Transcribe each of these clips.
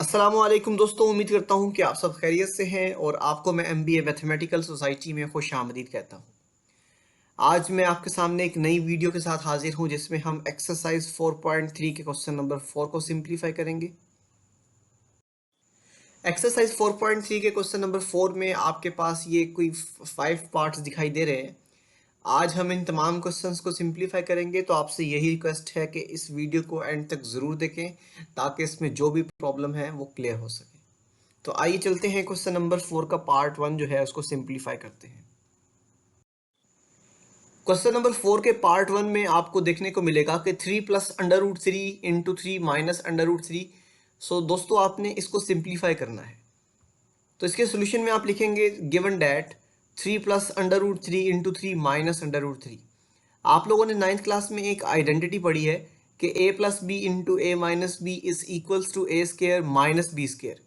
अस्सलामुअलैकुम दोस्तों, उम्मीद करता हूँ कि आप सब खैरियत से हैं और आपको मैं एमबीए मैथमेटिकल सोसाइटी में खुश आमदीद कहता हूँ। आज मैं आपके सामने एक नई वीडियो के साथ हाजिर हूँ जिसमें हम एक्सरसाइज 4.3 के क्वेश्चन नंबर 4 को सिंप्लीफाई करेंगे। एक्सरसाइज 4.3 के क्वेश्चन नंबर 4 में आपके पास ये कोई 5 पार्ट्स दिखाई दे रहे हैं। आज हम इन तमाम क्वेश्चंस को सिंप्लीफाई करेंगे, तो आपसे यही रिक्वेस्ट है कि इस वीडियो को एंड तक ज़रूर देखें ताकि इसमें जो भी प्रॉब्लम है वो क्लियर हो सके। तो आइए चलते हैं क्वेश्चन नंबर 4 का पार्ट 1 जो है उसको सिंप्लीफाई करते हैं। क्वेश्चन नंबर 4 के पार्ट 1 में आपको देखने को मिलेगा कि 3 plus under root 3 into 3 minus under root 3। So दोस्तों आपने इसको सिंप्लीफाई करना है। तो इसके सोल्यूशन में आप लिखेंगे given that 3 plus under root 3 into 3 minus under root 3। आप लोगों ने 9th क्लास में एक आइडेंटिटी पढ़ी है कि a plus B into A minus B is equals to A square minus B square.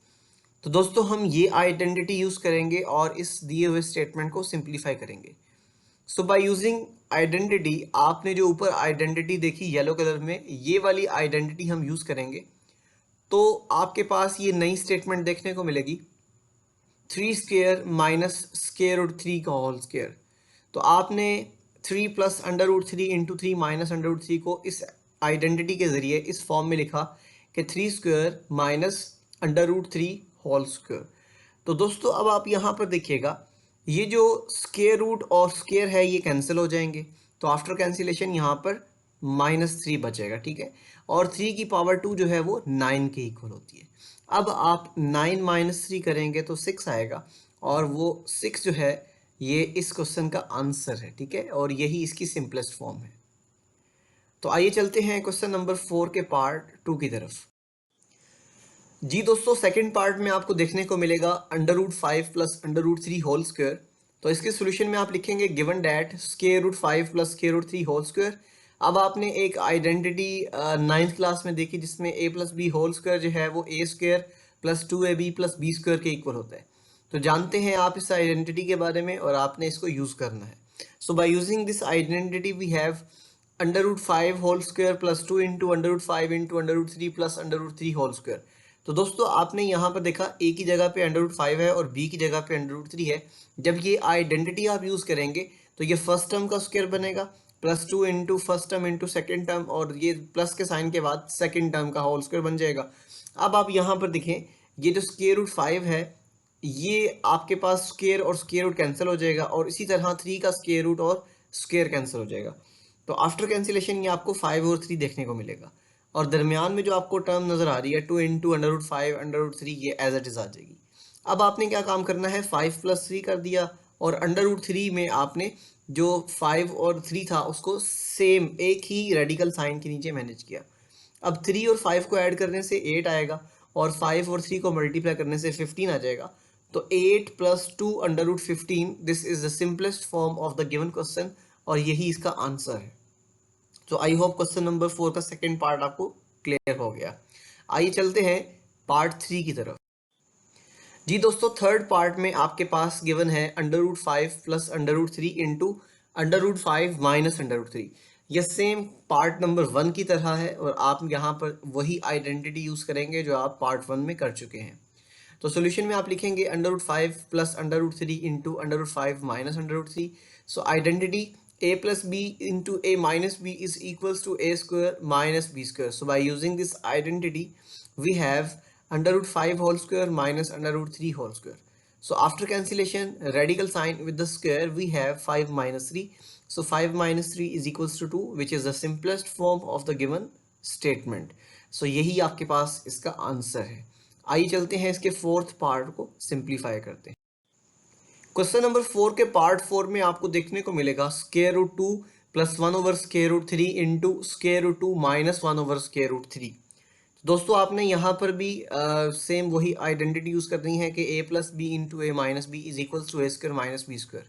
तो दोस्तों हम ये आइडेंटिटी यूज़ करेंगे और इस दिए हुए स्टेटमेंट को सिंप्लीफाई करेंगे। सो बाय यूजिंग आइडेंटिटी, आपने जो ऊपर आइडेंटिटी देखी येलो कलर में, ये वाली आइडेंटिटी हम यूज़ करेंगे तो आपके पास ये नई स्टेटमेंट देखने को मिलेगी 3 स्क्वेयर माइनस स्क्वेयर रूट 3 का होल स्क्वेयर। तो आपने 3 plus under root 3 into 3 minus under root 3 को इस आइडेंटिटी के ज़रिए इस फॉर्म में लिखा कि 3 square minus under root 3 whole square. तो दोस्तों अब आप यहाँ पर देखिएगा, ये जो स्क्वायर रूट और स्क्वायर है ये कैंसिल हो जाएंगे। तो आफ्टर कैंसिलेशन यहाँ पर -3 बचेगा, ठीक है। और 3 की पावर 2 जो है वो 9 के इक्वल होती है। अब आप 9 माइनस 3 करेंगे तो 6 आएगा और वो 6 जो है ये इस क्वेश्चन का आंसर है, ठीक है। और यही इसकी सिंपलेस्ट फॉर्म है। तो आइए चलते हैं क्वेश्चन नंबर 4 के पार्ट 2 की तरफ। जी दोस्तों, सेकंड पार्ट में आपको देखने को मिलेगा under root 5 plus under root 3 whole square. तो इसके सोल्यूशन में आप लिखेंगे given that square root 5 plus square root 3 whole square. अब आपने एक आइडेंटिटी 9th क्लास में देखी जिसमें a plus B whole square जो है वो a square plus 2ab plus B square के इक्वल होता है। तो जानते हैं आप इस आइडेंटिटी के बारे में और आपने इसको यूज़ करना है। So by using this identity we have under root 5 whole square plus 2 into under root 5 into under root 3 plus under root 3 whole square. तो दोस्तों आपने यहाँ पर देखा a की जगह पे अंडर रूट 5 है और b की जगह पे अंडर रूट 3 है। जब ये आइडेंटिटी आप यूज़ करेंगे तो ये फर्स्ट टर्म का स्क्वायर बनेगा plus 2 into first term into second term और ये प्लस के साइन के बाद सेकेंड टर्म का होल स्क्वायर बन जाएगा। अब आप यहाँ पर देखें, ये जो स्क्वायर रूट 5 है ये आपके पास स्क्वायर और स्क्वायर रूट कैंसिल हो जाएगा और इसी तरह 3 का स्क्वायर रूट और स्क्वायर कैंसिल हो जाएगा। तो आफ्टर कैंसिलेशन ये आपको 5 और 3 देखने को मिलेगा और दरमियान में जो आपको टर्म नज़र आ रही है 2 into under root 5 under root 3 ये एज इट इज़ आ जाएगी। अब आपने क्या काम करना है, 5 प्लस 3 कर दिया और अंडर रूट 3 में आपने जो 5 और 3 था उसको सेम एक ही रेडिकल साइन के नीचे मैनेज किया। अब 3 और 5 को ऐड करने से 8 आएगा और 5 और 3 को मल्टीप्लाई करने से 15 आ जाएगा। तो 8 plus 2 under root 15, this is the simplest form of the given question और यही इसका आंसर है। तो आई होप क्वेश्चन नंबर 4 का सेकेंड पार्ट आपको क्लियर हो गया। आइए चलते हैं पार्ट 3 की तरफ। जी दोस्तों, थर्ड पार्ट में आपके पास गिवन है under root 5 plus under root 3 into under root 5 minus under root 3। यह सेम पार्ट नंबर 1 की तरह है और आप यहाँ पर वही आइडेंटिटी यूज़ करेंगे जो आप पार्ट 1 में कर चुके हैं। तो सोल्यूशन में आप लिखेंगे under root 5 plus under root 3 into under root 5 minus under root 3। So identity a plus b into a minus b is equals to a square minus b square. So by using this identity we have under root 5 whole square minus under root 3 whole square. So after cancellation, radical sign with the square, we have 5 minus 3. So 5 minus 3 is equals to 2, which is the simplest form of the given statement. So यही आपके पास इसका answer है। आइए चलते हैं इसके fourth part को simplify करते हैं। क्वेश्चन नंबर 4 के पार्ट 4 में आपको देखने को मिलेगा square root 2 plus 1 over square root 3 into square root 2 minus 1 over square root 3। दोस्तों आपने यहाँ पर भी सेम वही आइडेंटिटी यूज़ करनी है कि a plus B into A minus B is equals to A square minus B square.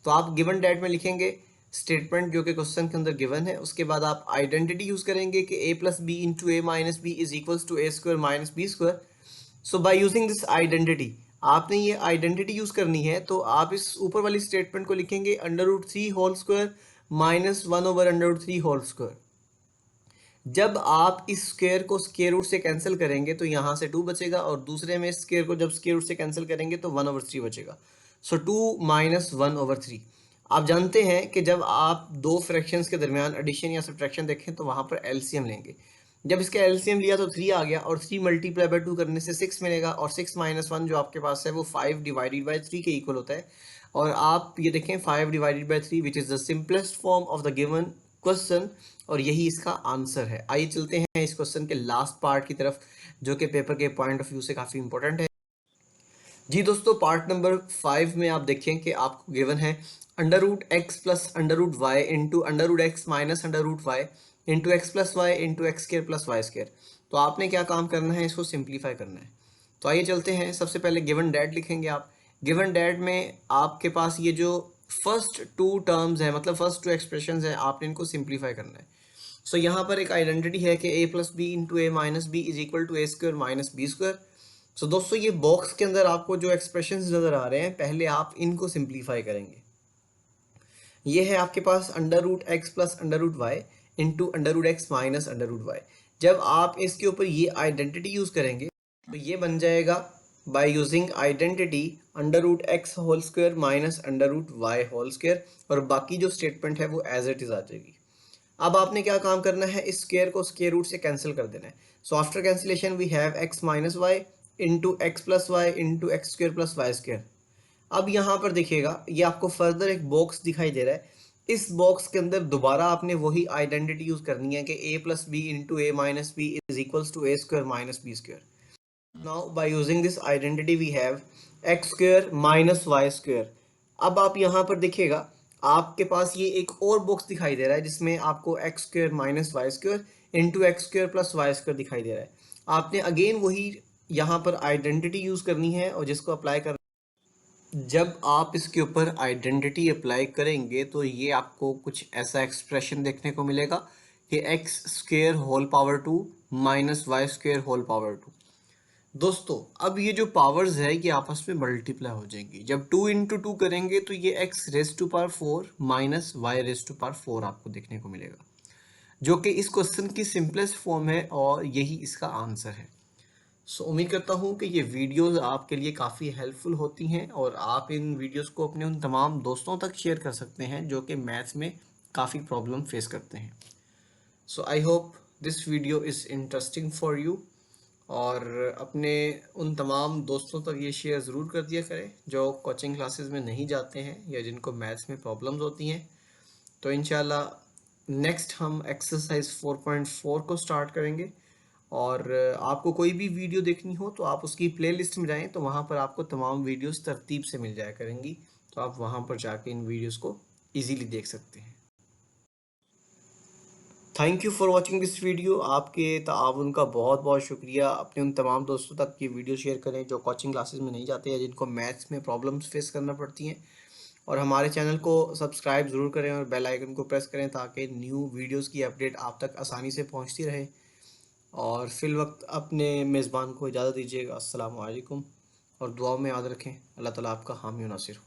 तो आप गिवन डेट में लिखेंगे स्टेटमेंट जो कि क्वेश्चन के अंदर गिवन है, उसके बाद आप आइडेंटिटी यूज़ करेंगे कि a plus B into A minus B is equals to A square minus B square. So by using this identity, आपने ये आइडेंटिटी यूज़ करनी है तो आप इस ऊपर वाली स्टेटमेंट को लिखेंगे under root 3 whole square minus 1 over under root 3 whole square. जब आप इस स्क्वायर को स्क्वायर रूट से कैंसिल करेंगे तो यहाँ से 2 बचेगा, और दूसरे में स्क्वायर को जब स्क्वायर रूट से कैंसिल करेंगे तो 1/3 बचेगा। सो 2 माइनस 1/3। आप जानते हैं कि जब आप दो फ्रैक्शंस के दरमियान एडिशन या सब्ट्रैक्शन देखें तो वहाँ पर एलसीएम लेंगे। जब इसका एलसीएम लिया तो 3 आ गया, और 3 मल्टीप्लाई बाय 2 करने से 6 मिलेगा, और 6 माइनस 1 जो आपके पास है वो 5 डिवाइडेड बाई 3 के इक्वल होता है। और आप ये देखें 5 divided by 3 which is the simplest form of the given question, और यही इसका आंसर है। आइए चलते हैं इस क्वेश्चन के लास्ट पार्ट की तरफ, जो कि पेपर के पॉइंट ऑफ व्यू से काफ़ी इंपॉर्टेंट है। जी दोस्तों, पार्ट नंबर 5 में आप देखें कि आपको गिवन है under root X plus under root Y into under root X minus under root Y into X plus Y into X square plus Y square. तो आपने क्या काम करना है, इसको सिंप्लीफाई करना है। तो आइए चलते हैं। सबसे पहले गिवन डेट लिखेंगे आप। गिवन डेट में आपके पास ये जो फर्स्ट 2 टर्म्स है, मतलब फर्स्ट 2 एक्सप्रेशन है, आपने इनको सिंप्लीफाई करना है। सो यहाँ पर एक आइडेंटिटी है कि a plus B into A minus B is equal to A square minus B square. So दोस्तों, ये बॉक्स के अंदर आपको जो एक्सप्रेशंस नज़र आ रहे हैं, पहले आप इनको सिंप्लीफाई करेंगे। ये है आपके पास under root X plus under root Y into under root X minus under root Y. जब आप इसके ऊपर ये आइडेंटिटी यूज़ करेंगे तो ये बन जाएगा by using identity under root X whole square minus under root Y whole square, और बाकी जो स्टेटमेंट है वो एज इट इज़ आ जाएगी। अब आपने क्या काम करना है, इस स्क्वायर को स्क्वायर रूट से कैंसिल कर देना है। So after cancellation we have X minus Y into X plus Y into X square plus Y square. अब यहाँ पर देखिएगा, ये आपको फर्दर एक बॉक्स दिखाई दे रहा है। इस बॉक्स के अंदर दोबारा आपने वही आइडेंटिटी यूज करनी है कि A plus B into A minus B is equals to A square minus B square. Now by using this identity we have X square minus Y square. अब आप यहाँ पर देखिएगा, आपके पास ये एक और बॉक्स दिखाई दे रहा है जिसमें आपको X square minus Y square into X square plus Y square दिखाई दे रहा है। आपने अगेन वही यहाँ पर आइडेंटिटी यूज करनी है और जिसको अप्लाई कर, जब आप इसके ऊपर आइडेंटिटी अप्लाई करेंगे तो ये आपको कुछ ऐसा एक्सप्रेशन देखने को मिलेगा कि X square whole power 2 minus Y square whole power 2। दोस्तों, अब ये जो पावर्स है ये आपस में मल्टीप्लाई हो जाएंगी। जब 2 इंटू 2 करेंगे तो ये X raise to power 4 minus Y raise to power 4 आपको देखने को मिलेगा, जो कि इस क्वेश्चन की सिंपलेस्ट फॉर्म है और यही इसका आंसर है। सो उम्मीद करता हूँ कि ये वीडियोस आपके लिए काफ़ी हेल्पफुल होती हैं और आप इन वीडियोस को अपने उन तमाम दोस्तों तक शेयर कर सकते हैं जो कि मैथ्स में काफ़ी प्रॉब्लम फेस करते हैं। So I hope this video is interesting for you, और अपने उन तमाम दोस्तों तक ये शेयर ज़रूर कर दिया करें जो कोचिंग क्लासेस में नहीं जाते हैं या जिनको मैथ्स में प्रॉब्लम्स होती हैं। तो इंशाल्लाह नेक्स्ट हम एक्सरसाइज 4.4 को स्टार्ट करेंगे, और आपको कोई भी वीडियो देखनी हो तो आप उसकी प्लेलिस्ट में जाएं, तो वहाँ पर आपको तमाम वीडियोस तरतीब से मिल जाया करेंगी, तो आप वहाँ पर जाके इन वीडियोस को इजीली देख सकते हैं। Thank you for watching this video. आपके ताउन का बहुत बहुत शुक्रिया। अपने उन तमाम दोस्तों तक ये वीडियो शेयर करें जो कोचिंग क्लासेस में नहीं जाते या जिनको मैथ्स में प्रॉब्लम्स फेस करना पड़ती हैं, और हमारे चैनल को सब्सक्राइब ज़रूर करें और बेल आइकन को प्रेस करें ताकि न्यू वीडियोस की अपडेट आप तक आसानी से पहुंचती रहे। और फिल वक्त अपने मेज़बान को इजाज़त दीजिएगा। अस्सलाम वालेकुम, और दुआ में याद रखें। अल्लाह ताला आपका हामी और नासिर हो।